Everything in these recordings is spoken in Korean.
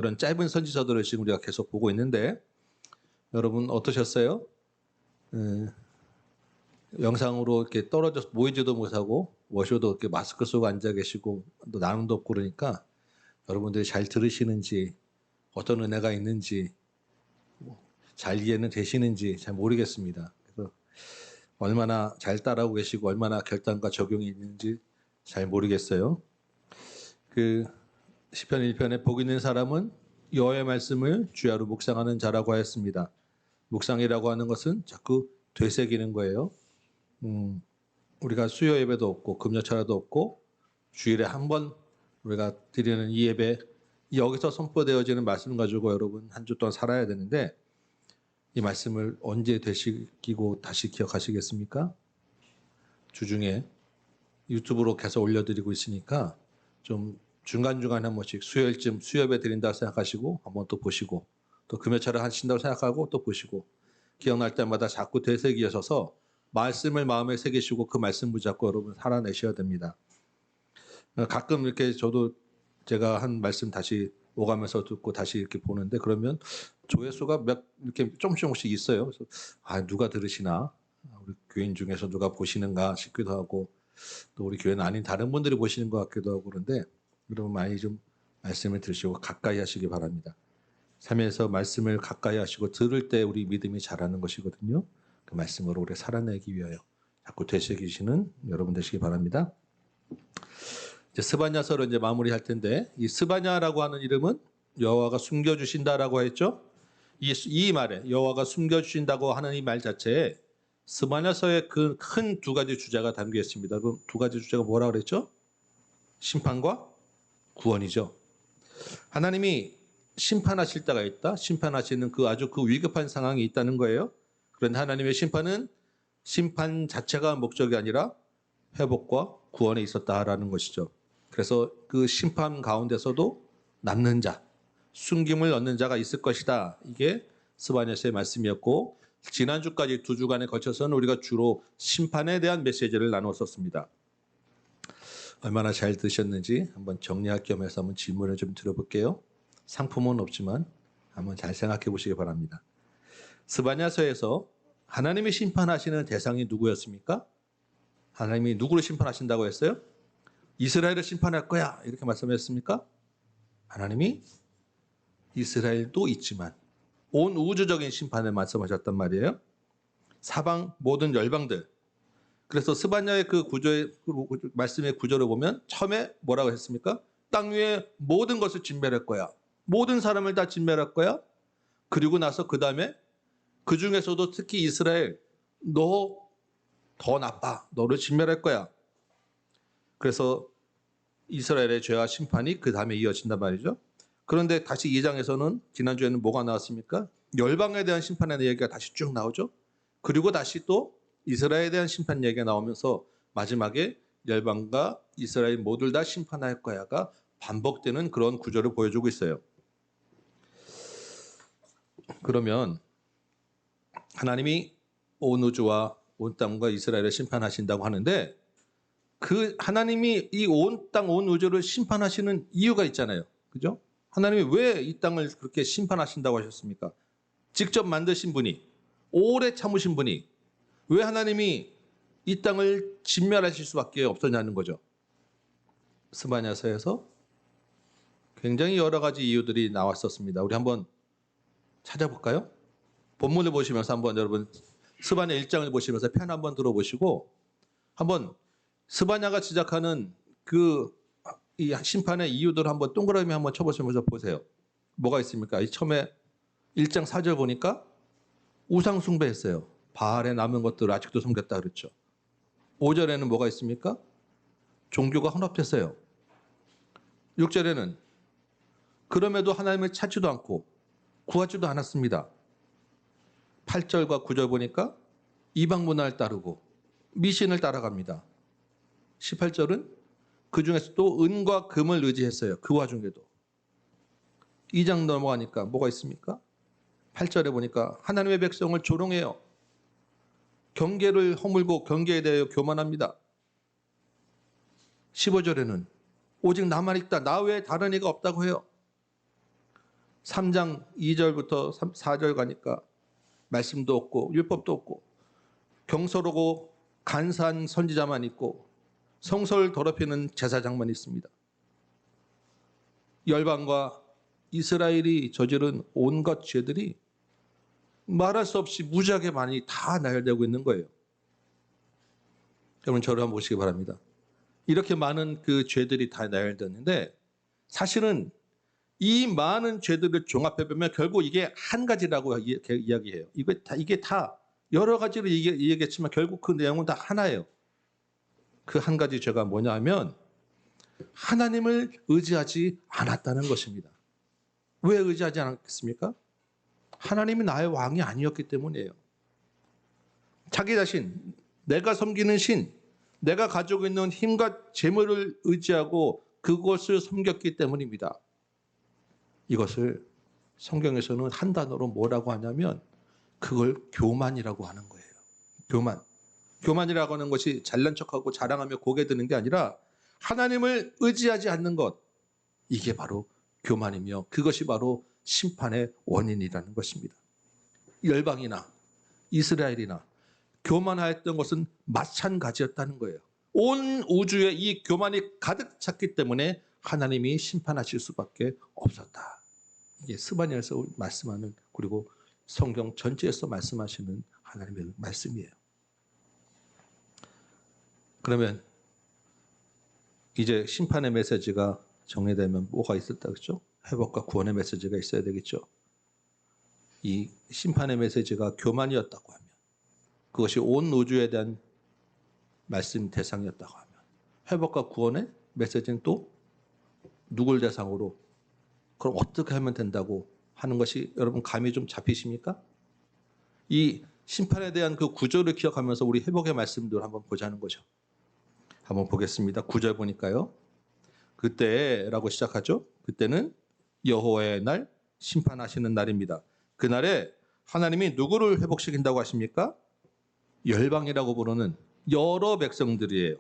그런 짧은 선지서들을 지금 우리가 계속 보고 있는데 여러분 어떠셨어요? 영상으로 이렇게 떨어져서 모이지도 못하고 워셔도 이렇게 마스크 쓰고 앉아 계시고 또 나눔도 없고 그러니까 여러분들이 잘 들으시는지 어떤 은혜가 있는지 잘 이해는 되시는지 잘 모르겠습니다. 그래서 얼마나 잘 따라오고 계시고 얼마나 결단과 적용이 있는지 잘 모르겠어요. 그 시편 1편에 복 있는 사람은 여호와의 말씀을 주야로 묵상하는 자라고 하였습니다. 묵상이라고 하는 것은 자꾸 되새기는 거예요. 우리가 수요 예배도 없고 금요철야도 없고 주일에 한 번 우리가 드리는 이 예배 여기서 선포되어지는 말씀 가지고 여러분 한 주 동안 살아야 되는데 이 말씀을 언제 되새기고 다시 기억하시겠습니까? 주중에 유튜브로 계속 올려드리고 있으니까 좀 중간중간에 한 번씩 수요일쯤 수요예배 드린다고 생각하시고 한번 또 보시고 또 금요철에 하신다고 생각하고 또 보시고 기억날 때마다 자꾸 되새기셔서 말씀을 마음에 새기시고 그 말씀 붙잡고 여러분 살아내셔야 됩니다. 가끔 이렇게 저도 제가 한 말씀 다시 오가면서 듣고 다시 이렇게 보는데 그러면 조회수가 이렇게 조금씩 있어요. 그래서 누가 들으시나 우리 교인 중에서 누가 보시는가 싶기도 하고 또 우리 교회는 아닌 다른 분들이 보시는 것 같기도 하고 그런데 여러분 많이 좀 말씀을 들으시고 가까이 하시기 바랍니다. 삶에서 말씀을 가까이 하시고 들을 때 우리 믿음이 자라는 것이거든요. 그 말씀으로 오래 살아내기 위하여 자꾸 되새기시는 여러분 되시기 바랍니다. 이제 스바냐서를 이제 마무리할 텐데 이 스바냐라고 하는 이름은 여호와가 숨겨주신다라고 했죠. 이 말에 여호와가 숨겨주신다고 하는 이 말 자체에 스바냐서의 그 큰 두 가지 주제가 담겨 있습니다. 그럼 두 가지 주제가 뭐라고 그랬죠? 심판과 구원이죠. 하나님이 심판하실 때가 있다. 심판하시는 아주 위급한 상황이 있다는 거예요. 그런데 하나님의 심판은 심판 자체가 목적이 아니라 회복과 구원에 있었다라는 것이죠. 그래서 그 심판 가운데서도 남는 자, 숨김을 얻는 자가 있을 것이다. 이게 스바냐서의 말씀이었고 지난주까지 두 주간에 걸쳐서는 우리가 주로 심판에 대한 메시지를 나눴었습니다. 얼마나 잘 드셨는지 한번 정리할 겸해서 한번 질문을 좀 드려볼게요. 상품은 없지만 한번 잘 생각해 보시기 바랍니다. 스바냐서에서 하나님이 심판하시는 대상이 누구였습니까? 하나님이 누구를 심판하신다고 했어요? 이스라엘을 심판할 거야 이렇게 말씀하셨습니까? 하나님이 이스라엘도 있지만 온 우주적인 심판을 말씀하셨단 말이에요. 사방 모든 열방들. 그래서 스바냐의 그 구조의 말씀의 구조를 보면 처음에 뭐라고 했습니까? 땅 위에 모든 것을 진멸할 거야. 모든 사람을 다 진멸할 거야. 그리고 나서 그 다음에 그 중에서도 특히 이스라엘 너 더 나빠. 너를 진멸할 거야. 그래서 이스라엘의 죄와 심판이 그 다음에 이어진단 말이죠. 그런데 다시 2장에서는 지난주에는 뭐가 나왔습니까? 열방에 대한 심판의 얘기가 다시 쭉 나오죠. 그리고 다시 또 이스라엘에 대한 심판 얘기가 나오면서 마지막에 열방과 이스라엘 모두 다 심판할 거야가 반복되는 그런 구조를 보여주고 있어요. 그러면 하나님이 온 우주와 온 땅과 이스라엘을 심판하신다고 하는데 그 하나님이 이 온 땅, 온 우주를 심판하시는 이유가 있잖아요. 그죠? 하나님이 왜 이 땅을 그렇게 심판하신다고 하셨습니까? 직접 만드신 분이, 오래 참으신 분이 왜 하나님이 이 땅을 진멸하실 수밖에 없었냐는 거죠. 스바냐서에서 굉장히 여러 가지 이유들이 나왔었습니다. 우리 한번 찾아볼까요? 본문을 보시면서 한번 여러분 스바냐 1장을 보시면서 편 한번 들어보시고 한번 스바냐가 지적하는 이 심판의 이유들을 한번 동그라미 한번 쳐보시면서 보세요. 뭐가 있습니까? 처음에 1장 4절 보니까 우상 숭배했어요. 바알에 남은 것들을 아직도 섬겼다 그랬죠. 5절에는 뭐가 있습니까? 종교가 혼합됐어요. 6절에는 그럼에도 하나님을 찾지도 않고 구하지도 않았습니다. 8절과 9절 보니까 이방 문화를 따르고 미신을 따라갑니다. 18절은 그 중에서 또 은과 금을 의지했어요. 그 와중에도. 2장 넘어가니까 뭐가 있습니까? 8절에 보니까 하나님의 백성을 조롱해요. 경계를 허물고 경계에 대하여 교만합니다. 15절에는 오직 나만 있다. 나 외에 다른 이가 없다고 해요. 3장 2절부터 4절 가니까 말씀도 없고 율법도 없고 경솔하고 간사한 선지자만 있고 성소를 더럽히는 제사장만 있습니다. 열방과 이스라엘이 저지른 온갖 죄들이 말할 수 없이 무지하게 많이 다 나열되고 있는 거예요. 여러분 저를 한번 보시기 바랍니다. 이렇게 많은 그 죄들이 다 나열됐는데 사실은 이 많은 죄들을 종합해 보면 결국 이게 한 가지라고 이야기해요. 이게 다 여러 가지로 얘기했지만 결국 그 내용은 다 하나예요. 그 한 가지 죄가 뭐냐 하면 하나님을 의지하지 않았다는 것입니다. 왜 의지하지 않았겠습니까? 하나님이 나의 왕이 아니었기 때문이에요. 자기 자신, 내가 섬기는 신, 내가 가지고 있는 힘과 재물을 의지하고 그것을 섬겼기 때문입니다. 이것을 성경에서는 한 단어로 뭐라고 하냐면 그걸 교만이라고 하는 거예요. 교만. 교만이라고 하는 것이 잘난 척하고 자랑하며 고개 드는 게 아니라 하나님을 의지하지 않는 것. 이게 바로 교만이며 그것이 바로 심판의 원인이라는 것입니다. 열방이나 이스라엘이나 교만하였던 것은 마찬가지였다는 거예요. 온 우주에 이 교만이 가득 찼기 때문에 하나님이 심판하실 수밖에 없었다. 이게 스바냐에서 말씀하는 그리고 성경 전체에서 말씀하시는 하나님의 말씀이에요. 그러면 이제 심판의 메시지가 정리되면 뭐가 있었다 그랬죠? 회복과 구원의 메시지가 있어야 되겠죠. 이 심판의 메시지가 교만이었다고 하면 그것이 온 우주에 대한 말씀 대상이었다고 하면 회복과 구원의 메시지는 또 누굴 대상으로 그럼 어떻게 하면 된다고 하는 것이 여러분 감이 좀 잡히십니까? 이 심판에 대한 그 구조를 기억하면서 우리 회복의 말씀들 한번 보자는 거죠. 한번 보겠습니다. 9절 보니까요. 그때라고 시작하죠. 그때는 여호와의 날 심판하시는 날입니다. 그날에 하나님이 누구를 회복시킨다고 하십니까? 열방이라고 부르는 여러 백성들이에요.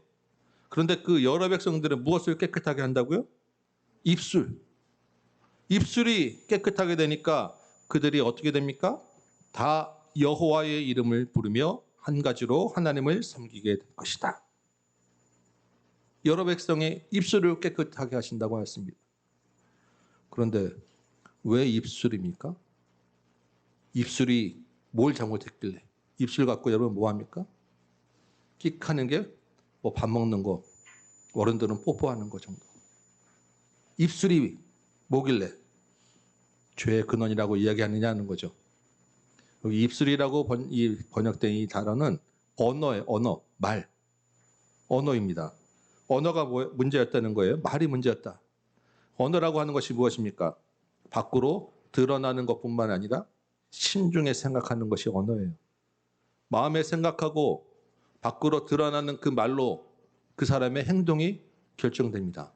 그런데 그 여러 백성들은 무엇을 깨끗하게 한다고요? 입술이 깨끗하게 되니까 그들이 어떻게 됩니까? 다 여호와의 이름을 부르며 한 가지로 하나님을 섬기게 될 것이다. 여러 백성의 입술을 깨끗하게 하신다고 하였습니다. 그런데 왜 입술입니까? 입술이 뭘 잘못했길래? 입술 갖고 여러분 뭐합니까? 끽하는 게 뭐 밥 먹는 거, 어른들은 뽀뽀하는 거 정도. 입술이 뭐길래 죄의 근원이라고 이야기하느냐는 거죠. 여기 입술이라고 번역된 이 단어는 언어예요. 언어입니다. 언어가 문제였다는 거예요. 말이 문제였다. 언어라고 하는 것이 무엇입니까? 밖으로 드러나는 것뿐만 아니라 심중에 생각하는 것이 언어예요. 마음에 생각하고 밖으로 드러나는 그 말로 그 사람의 행동이 결정됩니다.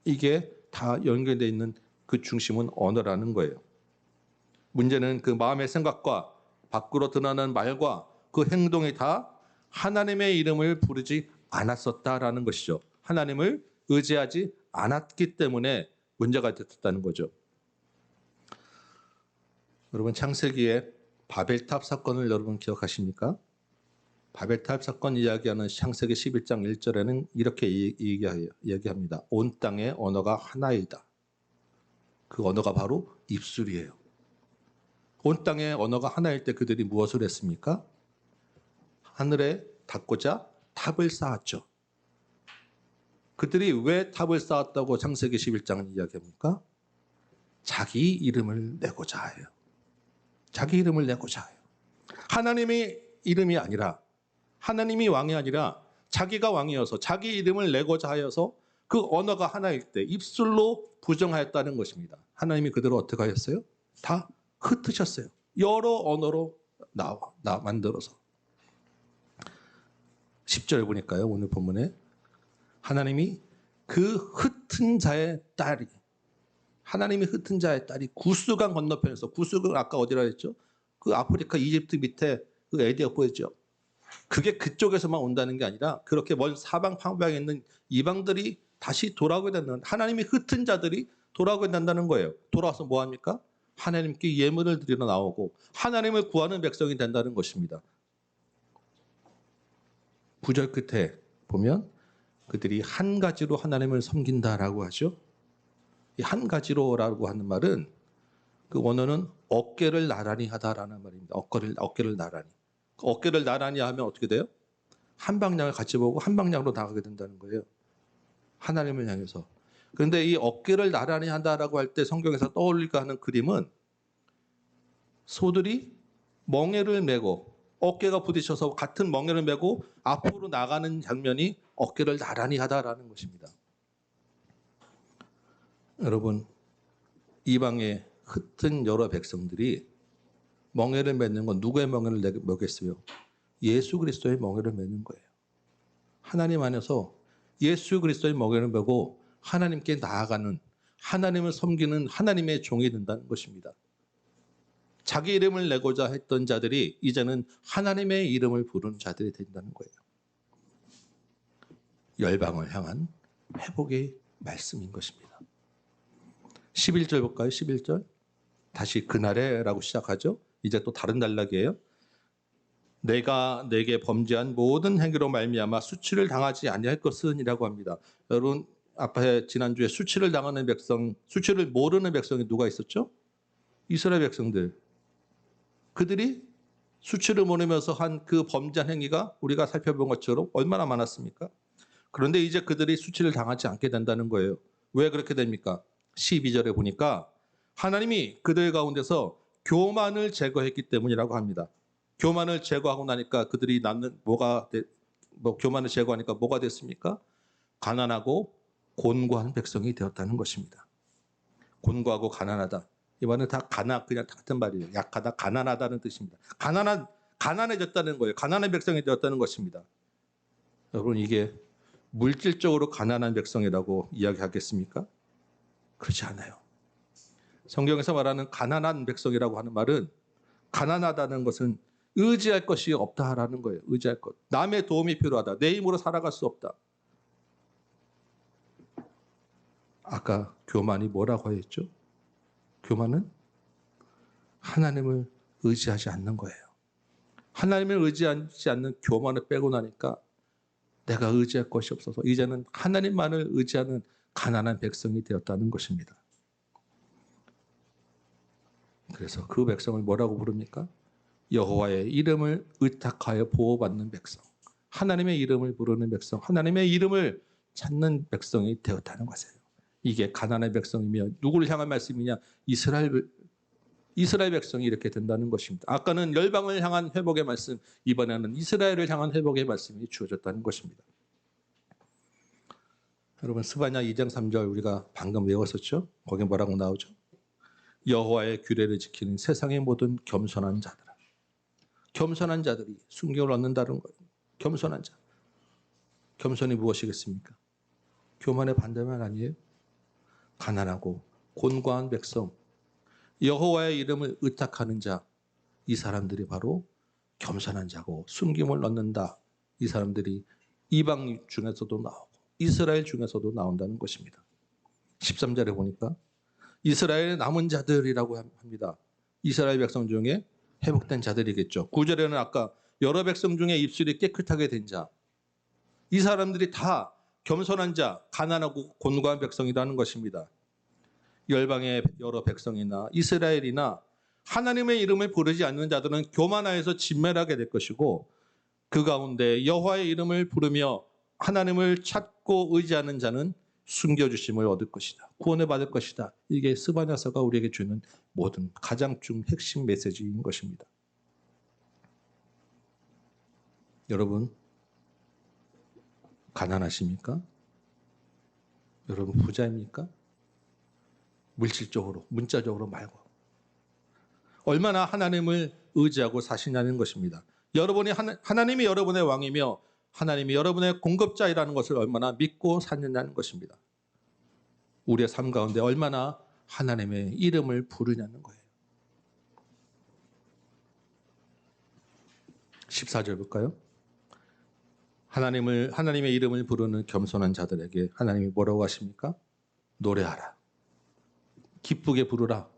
이게 다 연결되어 있는 그 중심은 언어라는 거예요. 문제는 그 마음의 생각과 밖으로 드러나는 말과 그 행동이 다 하나님의 이름을 부르지 않았었다라는 것이죠. 하나님을 의지하지 않았기 때문에 문제가 됐다는 거죠. 여러분 창세기의 바벨탑 사건을 여러분 기억하십니까? 바벨탑 사건 이야기하는 창세기 11장 1절에는 이렇게 얘기합니다. 온 땅의 언어가 하나이다. 그 언어가 바로 입술이에요. 온 땅의 언어가 하나일 때 그들이 무엇을 했습니까? 하늘에 닿고자 탑을 쌓았죠. 그들이 왜 탑을 쌓았다고 창세기 11장은 이야기합니까? 자기 이름을 내고자 해요. 자기 이름을 내고자 해요. 하나님의 이름이 아니라 하나님이 왕이 아니라 자기가 왕이어서 자기 이름을 내고자 하여서 그 언어가 하나일 때 입술로 부정하였다는 것입니다. 하나님이 그대로 어떻게 하였어요? 다 흩으셨어요. 여러 언어로 만들어서. 10절 보니까요. 오늘 본문에 하나님이 그 흩은 자의 딸이 하나님이 흩은 자의 딸이 구스강 건너편에서 구스강 아까 어디라 했죠? 그 아프리카 이집트 밑에 그 에디오피아죠. 그게 그쪽에서만 온다는 게 아니라 그렇게 먼 사방 방방에 있는 이방들이 다시 돌아오게 된다는 하나님이 흩은 자들이 돌아오게 된다는 거예요. 돌아와서 뭐 합니까? 하나님께 예물을 드리러 나오고 하나님을 구하는 백성이 된다는 것입니다. 9절 끝에 보면 그들이 한 가지로 하나님을 섬긴다라고 하죠. 이 한 가지로라고 하는 말은 그 원어는 어깨를 나란히 하다라는 말입니다. 어깨를 나란히. 어깨를 나란히 하면 어떻게 돼요? 한 방향을 같이 보고 한 방향으로 나가게 된다는 거예요. 하나님을 향해서. 그런데 이 어깨를 나란히 한다라고 할 때 성경에서 떠올릴까 하는 그림은 소들이 멍에를 메고 어깨가 부딪혀서 같은 멍에를 메고 앞으로 나가는 장면이 어깨를 나란히 하다라는 것입니다. 여러분, 이방의 흩은 여러 백성들이 멍에를 맺는 건 누구의 멍에를 메겠어요? 예수 그리스도의 멍에를 메는 거예요. 하나님 안에서 예수 그리스도의 멍에를 메고 하나님께 나아가는, 하나님을 섬기는 하나님의 종이 된다는 것입니다. 자기 이름을 내고자 했던 자들이 이제는 하나님의 이름을 부르는 자들이 된다는 거예요. 열방을 향한 회복의 말씀인 것입니다. 11절 볼까요? 11절. 다시 그날에라고 시작하죠. 이제 또 다른 단락이에요. 내가 내게 범죄한 모든 행위로 말미암아 수치를 당하지 아니할 것은이라고 합니다. 여러분, 앞에 지난주에 수치를 당하는 백성, 수치를 모르는 백성이 누가 있었죠? 이스라엘 백성들. 그들이 수치를 모르면서 한 그 범죄한 행위가 우리가 살펴본 것처럼 얼마나 많았습니까? 그런데 이제 그들이 수치를 당하지 않게 된다는 거예요. 왜 그렇게 됩니까? 12절에 보니까 하나님이 그들 가운데서 교만을 제거했기 때문이라고 합니다. 교만을 제거하고 나니까 그들이 낳는 교만을 제거하니까 뭐가 됐습니까? 가난하고 곤고한 백성이 되었다는 것입니다. 곤고하고 가난하다. 이 말은 다 그냥 같은 말이에요. 약하다, 가난하다는 뜻입니다. 가난해졌다는 거예요. 가난한 백성이 되었다는 것입니다. 여러분, 이게 물질적으로 가난한 백성이라고 이야기하겠습니까? 그렇지 않아요. 성경에서 말하는 가난한 백성이라고 하는 말은 가난하다는 것은 의지할 것이 없다라는 거예요. 의지할 것. 남의 도움이 필요하다. 내 힘으로 살아갈 수 없다. 아까 교만이 뭐라고 했죠? 교만은 하나님을 의지하지 않는 거예요. 하나님을 의지하지 않는 교만을 빼고 나니까 내가 의지할 것이 없어서 이제는 하나님만을 의지하는 가난한 백성이 되었다는 것입니다. 그래서 그 백성을 뭐라고 부릅니까? 여호와의 이름을 의탁하여 보호받는 백성. 하나님의 이름을 부르는 백성. 하나님의 이름을 찾는 백성이 되었다는 것이에요. 이게 가난한 백성이며 누구를 향한 말씀이냐? 이스라엘 백성이 이렇게 된다는 것입니다. 아까는 열방을 향한 회복의 말씀, 이번에는 이스라엘을 향한 회복의 말씀이 주어졌다는 것입니다. 여러분, 스바냐 2장 3절 우리가 방금 외웠었죠? 거기 뭐라고 나오죠? 여호와의 규례를 지키는 세상의 모든 겸손한 자들아. 겸손한 자들이 순경을 얻는다는 거예요. 겸손한 자. 겸손이 무엇이겠습니까? 교만의 반대말 아니에요? 가난하고 곤고한 백성, 여호와의 이름을 의탁하는 자, 이 사람들이 바로 겸손한 자고 숨김을 얻는다. 이 사람들이 이방 중에서도 나오고 이스라엘 중에서도 나온다는 것입니다. 13절에 보니까 이스라엘의 남은 자들이라고 합니다. 이스라엘 백성 중에 회복된 자들이겠죠. 9절에는 아까 여러 백성 중에 입술이 깨끗하게 된 자, 이 사람들이 다 겸손한 자, 가난하고 곤고한 백성이라는 것입니다. 열방의 여러 백성이나 이스라엘이나 하나님의 이름을 부르지 않는 자들은 교만하여서 진멸하게 될 것이고, 그 가운데 여호와의 이름을 부르며 하나님을 찾고 의지하는 자는 숨겨주심을 얻을 것이다. 구원을 받을 것이다. 이게 스바냐서가 우리에게 주는 모든 가장 핵심 메시지인 것입니다. 여러분, 가난하십니까? 여러분, 부자입니까? 물질적으로, 문자적으로 말고. 얼마나 하나님을 의지하고 사시냐는 것입니다. 하나님이 여러분의 왕이며 하나님이 여러분의 공급자이라는 것을 얼마나 믿고 사느냐는 것입니다. 우리의 삶 가운데 얼마나 하나님의 이름을 부르냐는 거예요. 14절 볼까요? 하나님의 이름을 부르는 겸손한 자들에게 하나님이 뭐라고 하십니까? 노래하라. 기쁘게 부르라.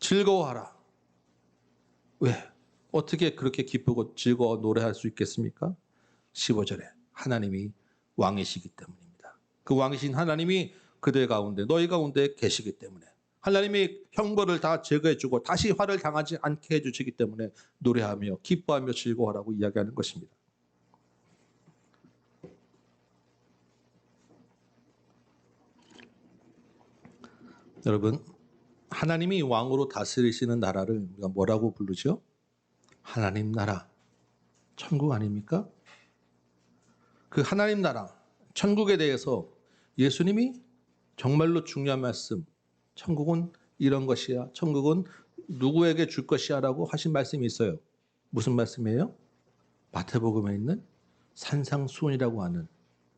즐거워하라. 왜? 어떻게 그렇게 기쁘고 즐거워 노래할 수 있겠습니까? 15절에 하나님이 왕이시기 때문입니다. 그 왕이신 하나님이 그들 가운데 너희 가운데 계시기 때문에 하나님이 형벌을 다 제거해주고 다시 화를 당하지 않게 해주시기 때문에 노래하며 기뻐하며 즐거워하라고 이야기하는 것입니다. 여러분, 하나님이 왕으로 다스리시는 나라를 우리가 뭐라고 부르죠? 하나님 나라, 천국 아닙니까? 그 하나님 나라, 천국에 대해서 예수님이 정말로 중요한 말씀, 천국은 이런 것이야, 천국은 누구에게 줄 것이야 라고 하신 말씀이 있어요. 무슨 말씀이에요? 마태복음에 있는 산상수훈이라고 하는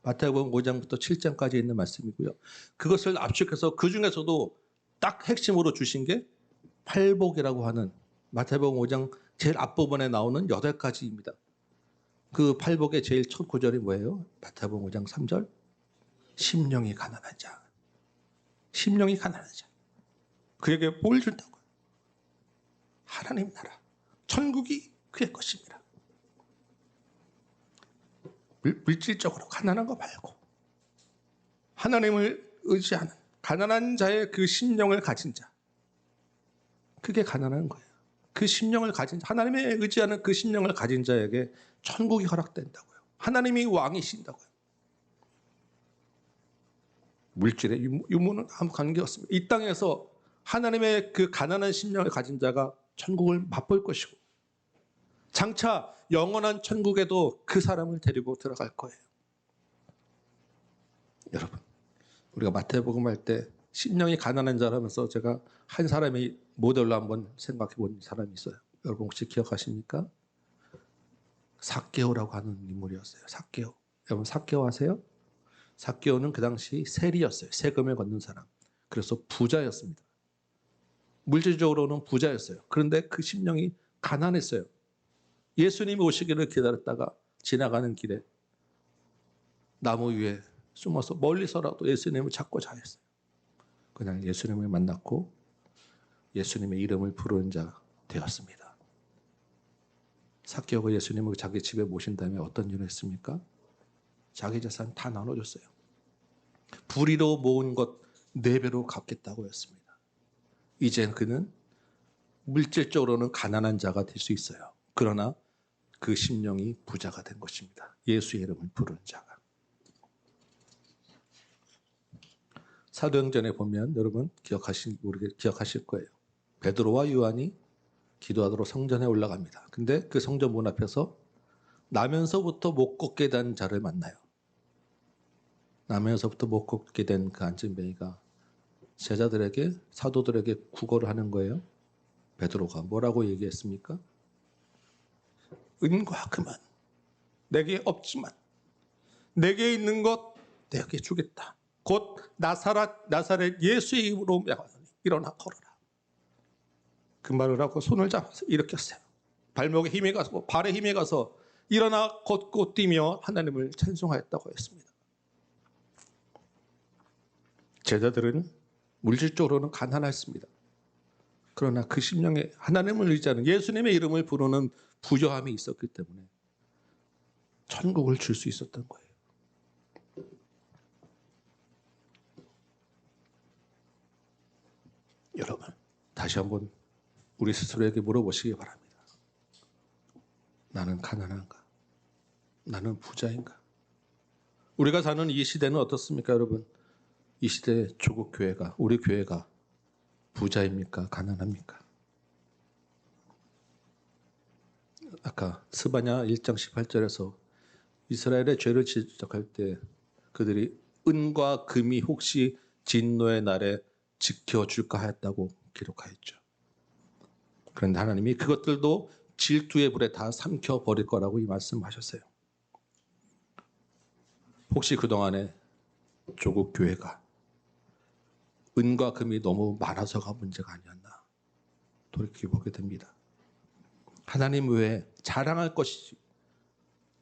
마태복음 5장부터 7장까지 있는 말씀이고요. 그것을 압축해서 그 중에서도 딱 핵심으로 주신 게 팔복이라고 하는 마태복음 5장 제일 앞부분에 나오는 8가지입니다. 그 팔복의 제일 첫 구절이 뭐예요? 마태복음 5장 3절. 심령이 가난한 자. 심령이 가난한 자. 그에게 뭘 준다고요? 하나님 나라. 천국이 그의 것입니다. 물질적으로 가난한 거 말고 하나님을 의지하는 가난한 자의 그 심령을 가진 자. 그게 가난한 거예요. 그 심령을 가진 자, 하나님의 의지하는 그 심령을 가진 자에게 천국이 허락된다고요. 하나님이 왕이신다고요. 물질의 유무는 아무 관계없습니다. 이 땅에서 하나님의 그 가난한 심령을 가진 자가 천국을 맛볼 것이고 장차 영원한 천국에도 그 사람을 데리고 들어갈 거예요. 여러분, 우리가 마태복음 할 때 심령이 가난한 자라면서 제가 한 사람의 모델로 한번 생각해 본 사람이 있어요. 여러분 혹시 기억하십니까? 삭개오라고 하는 인물이었어요. 삭개오. 여러분 삭개오 아세요? 삭개오는 그 당시 세리였어요. 세금을 걷는 사람. 그래서 부자였습니다. 물질적으로는 부자였어요. 그런데 그 심령이 가난했어요. 예수님이 오시기를 기다렸다가 지나가는 길에 나무 위에 숨어서 멀리서라도 예수님을 찾고자 했어요. 그냥 예수님을 만났고 예수님의 이름을 부르는 자 되었습니다. 삭개오가 예수님을 자기 집에 모신 다음에 어떤 일을 했습니까? 자기 재산 다 나눠줬어요. 불의로 모은 것 4배로 갚겠다고 했습니다. 이제 그는 물질적으로는 가난한 자가 될 수 있어요. 그러나 그 심령이 부자가 된 것입니다. 예수의 이름을 부르는 자가. 사도행전에 보면 여러분 기억하실 거예요. 베드로와 요한이 기도하도록 성전에 올라갑니다. 근데 그 성전 문 앞에서 나면서부터 못 걷게 된 자를 만나요. 나면서부터 못 걷게 된 그 안진뱅이가 제자들에게 사도들에게 구걸을 하는 거예요. 베드로가 뭐라고 얘기했습니까? 은과 금은 내게 없지만 내게 있는 것 내게 주겠다. 곧 나사렛 예수의 이름으로 명하노니 일어나 걸어라. 그 말을 하고 손을 잡아서 일으켰어요. 발목에 힘이 가서 발에 힘이 가서 일어나 걷고 뛰며 하나님을 찬송하였다고 했습니다. 제자들은 물질적으로는 가난했습니다. 그러나 그 심령에 하나님을 의지하는 예수님의 이름을 부르는 부요함이 있었기 때문에 천국을 줄 수 있었던 거예요. 여러분, 다시 한번 우리 스스로에게 물어보시기 바랍니다. 나는 가난한가? 나는 부자인가? 우리가 사는 이 시대는 어떻습니까, 여러분? 이 시대의 조국 교회가, 우리 교회가 부자입니까? 가난합니까? 아까 스바냐 1장 18절에서 이스라엘의 죄를 지적할 때 그들이 은과 금이 혹시 진노의 날에 지켜줄까 하였다고 기록하였죠. 그런데 하나님이 그것들도 질투의 불에 다 삼켜버릴 거라고 이 말씀하셨어요. 혹시 그동안에 조국 교회가 은과 금이 너무 많아서가 문제가 아니었나 돌이켜보게 됩니다. 하나님 외에 자랑할 것이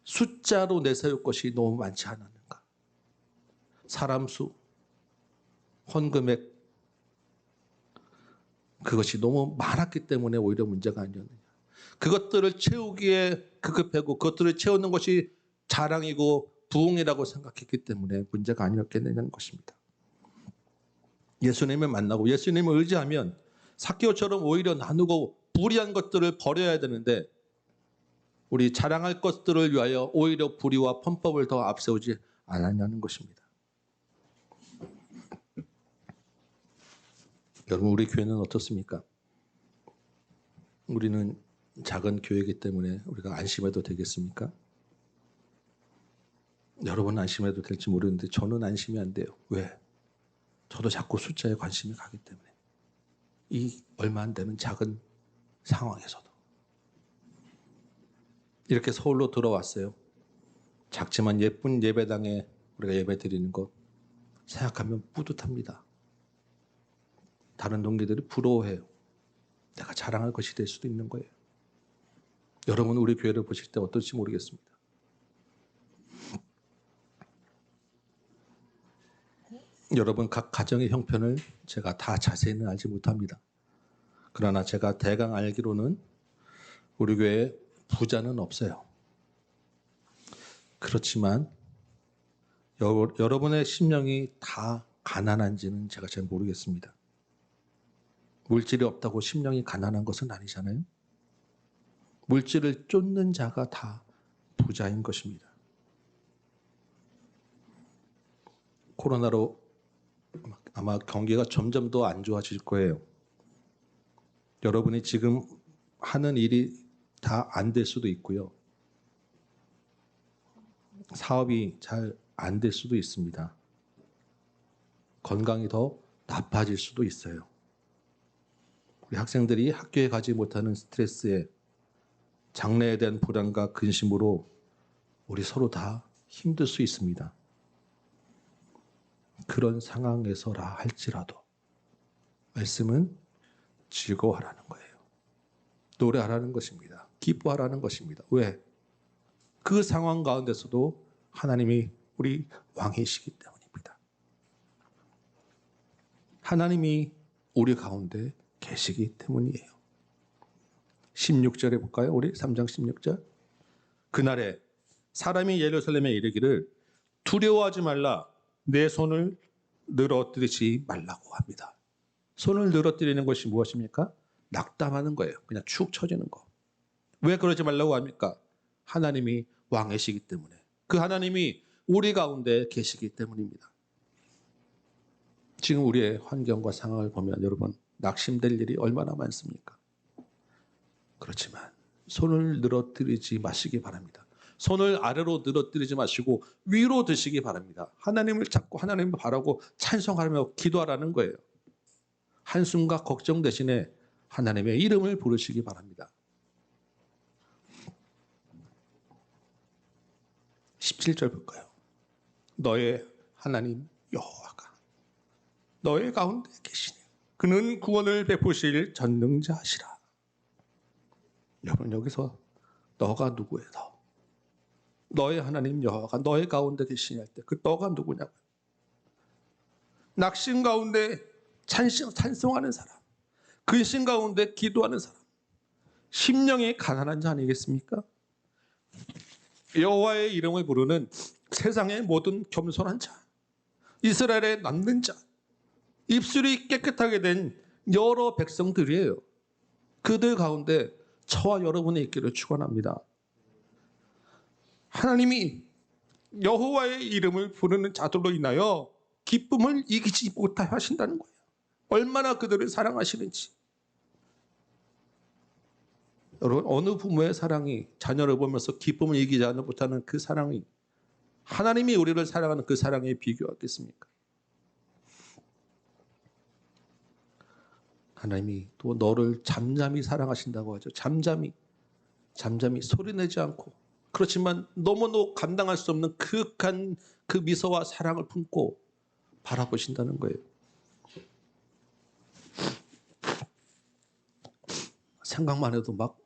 숫자로 내세울 것이 너무 많지 않았는가. 사람 수, 헌금액, 그것이 너무 많았기 때문에 오히려 문제가 아니었느냐. 그것들을 채우기에 급급하고 그것들을 채우는 것이 자랑이고 부흥이라고 생각했기 때문에 문제가 아니었겠느냐는 것입니다. 예수님을 만나고 예수님을 의지하면 삭개오처럼 오히려 나누고 불의한 것들을 버려야 되는데 우리 자랑할 것들을 위하여 오히려 불의와 편법을 더 앞세우지 않았냐는 것입니다. 여러분, 우리 교회는 어떻습니까? 우리는 작은 교회이기 때문에 우리가 안심해도 되겠습니까? 여러분은 안심해도 될지 모르는데 저는 안심이 안 돼요. 왜? 저도 자꾸 숫자에 관심이 가기 때문에. 이 얼마 안 되는 작은 상황에서도. 이렇게 서울로 들어왔어요. 작지만 예쁜 예배당에 우리가 예배 드리는 것 생각하면 뿌듯합니다. 다른 동기들이 부러워해요. 내가 자랑할 것이 될 수도 있는 거예요. 여러분 우리 교회를 보실 때 어떨지 모르겠습니다. 여러분 각 가정의 형편을 제가 다 자세히는 알지 못합니다. 그러나 제가 대강 알기로는 우리 교회에 부자는 없어요. 그렇지만 여러분의 심령이 다 가난한지는 제가 잘 모르겠습니다. 물질이 없다고 심령이 가난한 것은 아니잖아요. 물질을 쫓는 자가 다 부자인 것입니다. 코로나로 아마 경기가 점점 더 안 좋아질 거예요. 여러분이 지금 하는 일이 다 안 될 수도 있고요. 사업이 잘 안 될 수도 있습니다. 건강이 더 나빠질 수도 있어요. 우리 학생들이 학교에 가지 못하는 스트레스에 장래에 대한 불안과 근심으로 우리 서로 다 힘들 수 있습니다. 그런 상황에서라 할지라도 말씀은 즐거워하라는 거예요. 노래하라는 것입니다. 기뻐하라는 것입니다. 왜? 그 상황 가운데서도 하나님이 우리 왕이시기 때문입니다. 하나님이 우리 가운데 계시기 때문이에요. 16절에 볼까요? 우리 3장 16절. 그날에 사람이 예루살렘에 이르기를 두려워하지 말라. 내 손을 늘어뜨리지 말라고 합니다. 손을 늘어뜨리는 것이 무엇입니까? 낙담하는 거예요. 그냥 축 처지는 거. 왜 그러지 말라고 합니까? 하나님이 왕이시기 때문에. 그 하나님이 우리 가운데 계시기 때문입니다. 지금 우리의 환경과 상황을 보면 여러분 낙심될 일이 얼마나 많습니까? 그렇지만 손을 늘어뜨리지 마시기 바랍니다. 손을 아래로 늘어뜨리지 마시고 위로 드시기 바랍니다. 하나님을 찾고 하나님을 바라고 찬송하며 기도하라는 거예요. 한숨과 걱정 대신에 하나님의 이름을 부르시기 바랍니다. 17절 볼까요? 너의 하나님 여호와가 너의 가운데 계시니 그는 구원을 베푸실 전능자시라. 여러분 여기서 너가 누구예요? 너의 하나님 여호와가 너의 가운데 계시니 할 때 그 너가 누구냐고요. 낙심 가운데 찬송하는 사람, 근심 가운데 기도하는 사람, 심령이 가난한 자 아니겠습니까? 여호와의 이름을 부르는 세상의 모든 겸손한 자, 이스라엘의 남는 자, 입술이 깨끗하게 된 여러 백성들이에요. 그들 가운데 저와 여러분이 있기를 축원합니다. 하나님이 여호와의 이름을 부르는 자들로 인하여 기쁨을 이기지 못하게 하신다는 거예요. 얼마나 그들을 사랑하시는지. 여러분 어느 부모의 사랑이 자녀를 보면서 기쁨을 이기지 못하는 그 사랑이 하나님이 우리를 사랑하는 그 사랑에 비교하겠습니까? 하나님이 또 너를 잠잠히 사랑하신다고 하죠. 잠잠히 소리내지 않고 그렇지만 너무너무 감당할 수 없는 그윽한 그 미소와 사랑을 품고 바라보신다는 거예요. 생각만 해도 막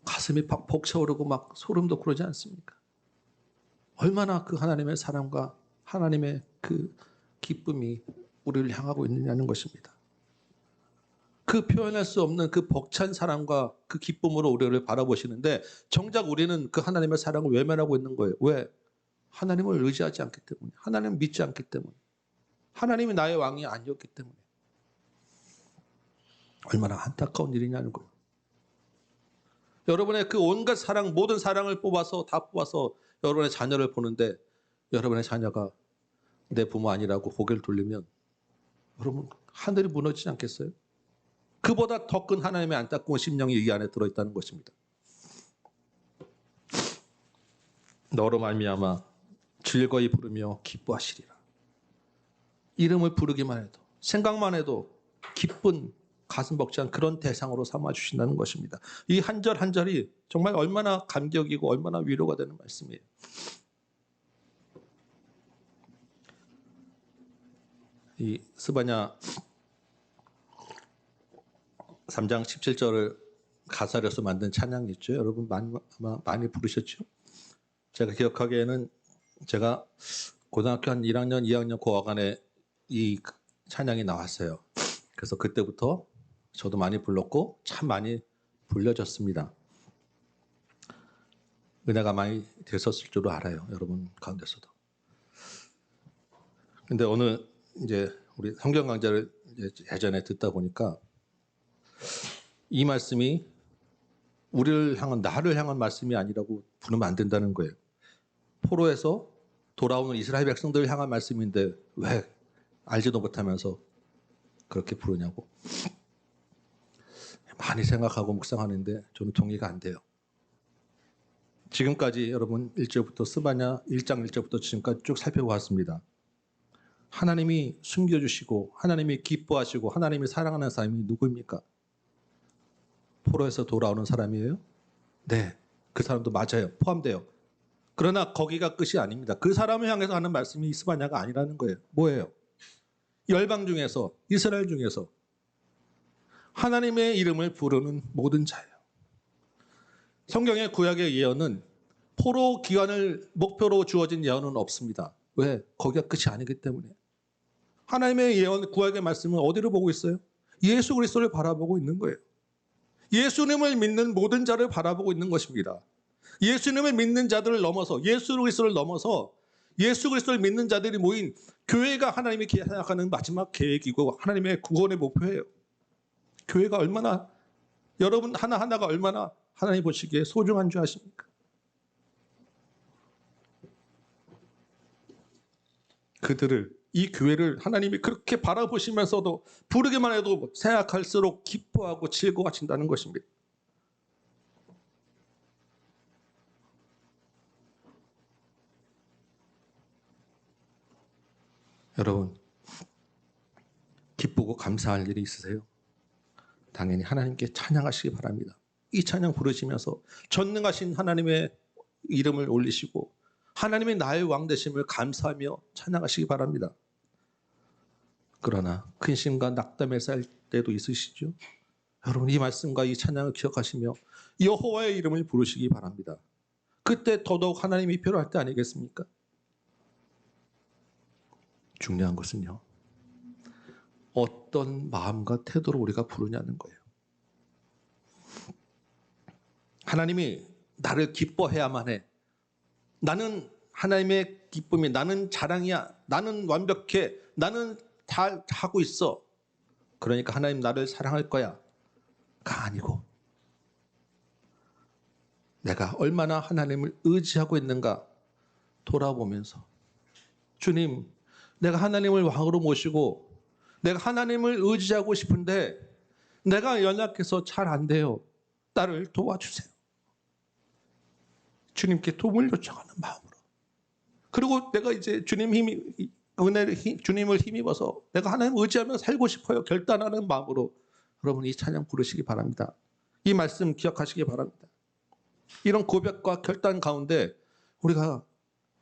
가슴이 팍 벅차오르고 막 소름도 그러지 않습니까? 얼마나 그 하나님의 사랑과 하나님의 그 기쁨이 우리를 향하고 있느냐는 것입니다. 그 표현할 수 없는 그 벅찬 사랑과 그 기쁨으로 우리를 바라보시는데 정작 우리는 그 하나님의 사랑을 외면하고 있는 거예요. 왜? 하나님을 의지하지 않기 때문에, 하나님을 믿지 않기 때문에, 하나님이 나의 왕이 아니었기 때문에. 얼마나 안타까운 일이냐는 거예요. 여러분의 그 온갖 사랑, 모든 사랑을 다 뽑아서 여러분의 자녀를 보는데 여러분의 자녀가 내 부모 아니라고 고개를 돌리면 여러분 하늘이 무너지지 않겠어요? 그보다 더 큰 하나님의 안타까운 심령이 이 안에 들어있다는 것입니다. 너로 말미암아 즐거이 부르며 기뻐하시리라. 이름을 부르기만 해도, 생각만 해도 기쁜 가슴 벅찬 그런 대상으로 삼아주신다는 것입니다. 이 한 절 한 절이 정말 얼마나 감격이고 얼마나 위로가 되는 말씀이에요. 이 스바냐 3장 17절을 가사로서 만든 찬양이 있죠. 여러분 많이 부르셨죠? 제가 기억하기에는 제가 고등학교 한 1학년, 2학년 고학년에 이 찬양이 나왔어요. 그래서 그때부터 저도 많이 불렀고 참 많이 불려졌습니다. 은혜가 많이 됐었을 줄 알아요. 여러분 가운데서도. 근데 오늘 이제 우리 성경 강좌를 예전에 듣다 보니까 이 말씀이 우리를 향한, 나를 향한 말씀이 아니라고 부르면 안 된다는 거예요. 포로에서 돌아오는 이스라엘 백성들을 향한 말씀인데 왜 알지도 못하면서 그렇게 부르냐고 많이 생각하고 묵상하는데 저는 동의가 안 돼요. 지금까지 여러분 1절부터 스바냐 1장 1절부터 지금까지 쭉 살펴보았습니다. 하나님이 숨겨주시고 하나님이 기뻐하시고 하나님이 사랑하는 사람이 누구입니까? 포로에서 돌아오는 사람이에요? 네, 그 사람도 맞아요. 포함돼요. 그러나 거기가 끝이 아닙니다. 그 사람을 향해서 하는 말씀이 스바냐가 아니라는 거예요. 뭐예요? 열방 중에서, 이스라엘 중에서 하나님의 이름을 부르는 모든 자예요. 성경의 구약의 예언은 포로 기간을 목표로 주어진 예언은 없습니다. 왜? 거기가 끝이 아니기 때문에. 하나님의 예언, 구약의 말씀은 어디를 보고 있어요? 예수 그리스도를 바라보고 있는 거예요. 예수님을 믿는 모든 자를 바라보고 있는 것입니다. 예수님을 믿는 자들을 넘어서, 예수 그리스도를 넘어서 예수 그리스도를 믿는 자들이 모인 교회가 하나님이 생각하는 마지막 계획이고 하나님의 구원의 목표예요. 교회가 얼마나, 여러분 하나하나가 얼마나 하나님 보시기에 소중한 줄 아십니까? 그들을, 이 교회를 하나님이 그렇게 바라보시면서도 부르기만 해도 생각할수록 기뻐하고 즐거워하신다는 것입니다. 여러분, 기쁘고 감사할 일이 있으세요? 당연히 하나님께 찬양하시기 바랍니다. 이 찬양 부르시면서 전능하신 하나님의 이름을 올리시고 하나님의 나의 왕 되심을 감사하며 찬양하시기 바랍니다. 그러나 근심과 낙담에 쌓일 때도 있으시죠? 여러분 이 말씀과 이 찬양을 기억하시며 여호와의 이름을 부르시기 바랍니다. 그때 더더욱 하나님이 필요할 때 아니겠습니까? 중요한 것은요, 어떤 마음과 태도로 우리가 부르냐는 거예요. 하나님이 나를 기뻐해야만 해. 나는 하나님의 기쁨이, 나는 자랑이야. 나는 완벽해. 나는 다 하고 있어. 그러니까 하나님 나를 사랑할 거야. 가 아니고 내가 얼마나 하나님을 의지하고 있는가 돌아보면서 주님, 내가 하나님을 왕으로 모시고 내가 하나님을 의지하고 싶은데 내가 연약해서 잘 안 돼요. 나를 도와주세요. 주님께 도움을 요청하는 마음으로. 그리고 내가 이제 주님을 힘입어서 내가 하나님을 의지하며 살고 싶어요. 결단하는 마음으로 여러분 이 찬양 부르시기 바랍니다. 이 말씀 기억하시기 바랍니다. 이런 고백과 결단 가운데 우리가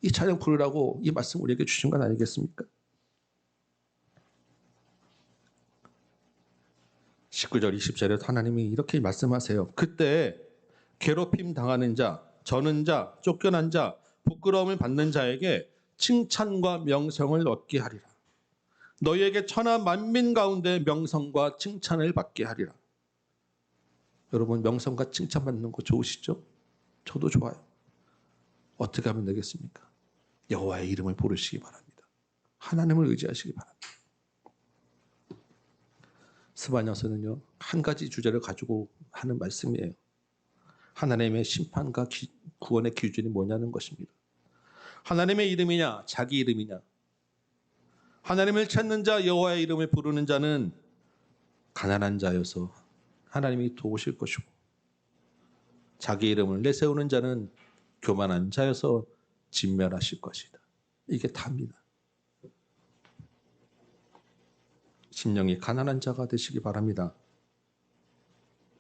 이 찬양 부르라고 이 말씀 우리에게 주신 건 아니겠습니까? 19절 20절에 하나님이 이렇게 말씀하세요. 그때 괴롭힘 당하는 자, 저는 자, 쫓겨난 자, 부끄러움을 받는 자에게 칭찬과 명성을 얻게 하리라. 너희에게 천하 만민 가운데 명성과 칭찬을 받게 하리라. 여러분, 명성과 칭찬받는 거 좋으시죠? 저도 좋아요. 어떻게 하면 되겠습니까? 여호와의 이름을 부르시기 바랍니다. 하나님을 의지하시기 바랍니다. 스바냐서는요, 한 가지 주제를 가지고 하는 말씀이에요. 하나님의 심판과 구원의 기준이 뭐냐는 것입니다. 하나님의 이름이냐, 자기 이름이냐. 하나님을 찾는 자, 여호와의 이름을 부르는 자는 가난한 자여서 하나님이 도우실 것이고, 자기 이름을 내세우는 자는 교만한 자여서 진멸하실 것이다. 이게 답니다. 심령이 가난한 자가 되시기 바랍니다.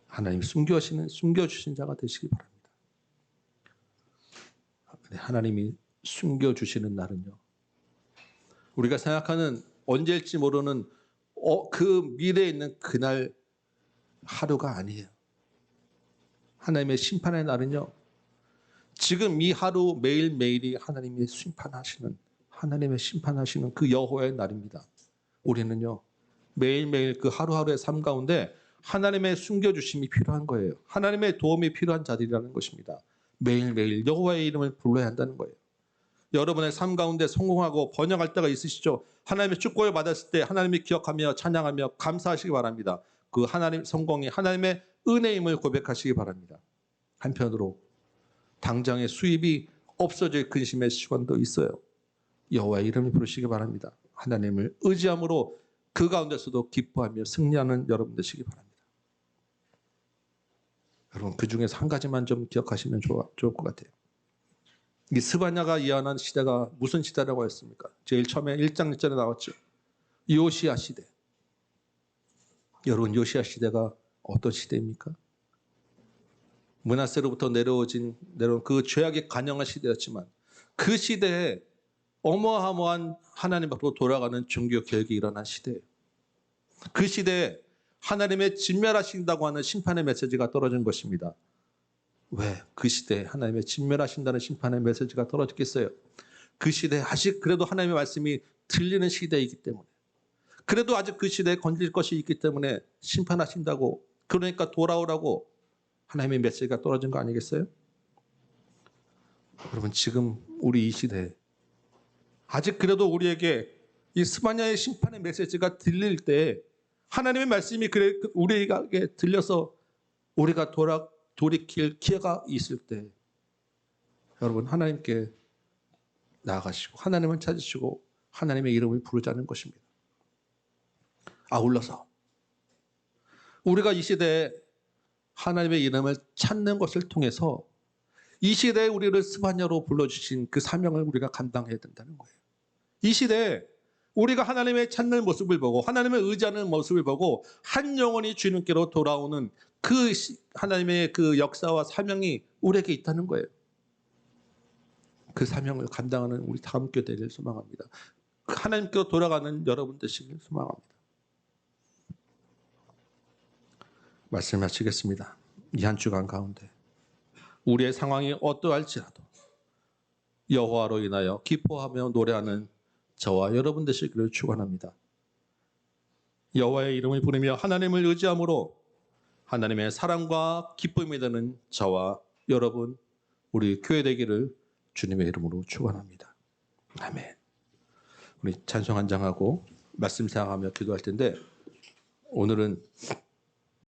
하나님 숨겨주신 자가 되시기 바랍니다. 하나님이 숨겨주시는 날은요, 우리가 생각하는 언제일지 모르는 그 미래에 있는 그날 하루가 아니에요. 하나님의 심판의 날은요, 지금 이 하루 매일매일이 하나님의 심판하시는 그 여호와의 날입니다. 우리는요, 매일매일 그 하루하루의 삶 가운데 하나님의 숨겨주심이 필요한 거예요. 하나님의 도움이 필요한 자들이라는 것입니다. 매일매일 여호와의 이름을 불러야 한다는 거예요. 여러분의 삶 가운데 성공하고 번영할 때가 있으시죠? 하나님의 축복을 받았을 때 하나님이 기억하며 찬양하며 감사하시기 바랍니다. 그 하나님 성공이 하나님의 은혜임을 고백하시기 바랍니다. 한편으로 당장의 수입이 없어질 근심의 시간도 있어요. 여호와의 이름을 부르시기 바랍니다. 하나님을 의지함으로 그 가운데서도 기뻐하며 승리하는 여러분 되시기 바랍니다. 여러분, 그 중에서 한 가지만 좀 기억하시면 좋을 것 같아요. 이 스바냐가 이해하는 시대가 무슨 시대라고 했습니까? 제일 처음에 1장 1절에 나왔죠. 요시야 시대. 여러분, 요시야 시대가 어떤 시대입니까? 므낫세로부터 내려온 그 죄악의 간영한 시대였지만, 그 시대에 어마어마한 하나님 앞으로 돌아가는 종교 개혁이 일어난 시대예요. 그 시대에 하나님의 진멸하신다고 하는 심판의 메시지가 떨어진 것입니다. 왜 그 시대에 하나님의 진멸하신다는 심판의 메시지가 떨어졌겠어요? 그 시대에 아직 그래도 하나님의 말씀이 들리는 시대이기 때문에, 그래도 아직 그 시대에 건질 것이 있기 때문에 심판하신다고, 그러니까 돌아오라고 하나님의 메시지가 떨어진 거 아니겠어요? 여러분, 지금 우리 이 시대에 아직 그래도 우리에게 이 스바냐의 심판의 메시지가 들릴 때, 하나님의 말씀이 우리에게 들려서 우리가 돌이킬 기회가 있을 때, 여러분, 하나님께 나아가시고 하나님을 찾으시고 하나님의 이름을 부르자는 것입니다. 아울러서 우리가 이 시대에 하나님의 이름을 찾는 것을 통해서 이 시대에 우리를 스바냐로 불러주신 그 사명을 우리가 감당해야 된다는 거예요. 이 시대에 우리가 하나님의 찾는 모습을 보고 하나님을 의지하는 모습을 보고 한 영혼이 주님께로 돌아오는 그 하나님의 그 역사와 사명이 우리에게 있다는 거예요. 그 사명을 감당하는 우리 다 함께 되길 소망합니다. 하나님께로 돌아가는 여러분 되시길 소망합니다. 말씀하시겠습니다. 이 한 주간 가운데 우리의 상황이 어떠할지라도 여호와로 인하여 기뻐하며 노래하는 저와 여러분 되시기를 축원합니다. 여호와의 이름을 부르며 하나님을 의지함으로 하나님의 사랑과 기쁨이 되는 저와 여러분, 우리 교회 되기를 주님의 이름으로 축원합니다. 아멘. 우리 찬송 한 장하고 말씀 생각하며 기도할 텐데, 오늘은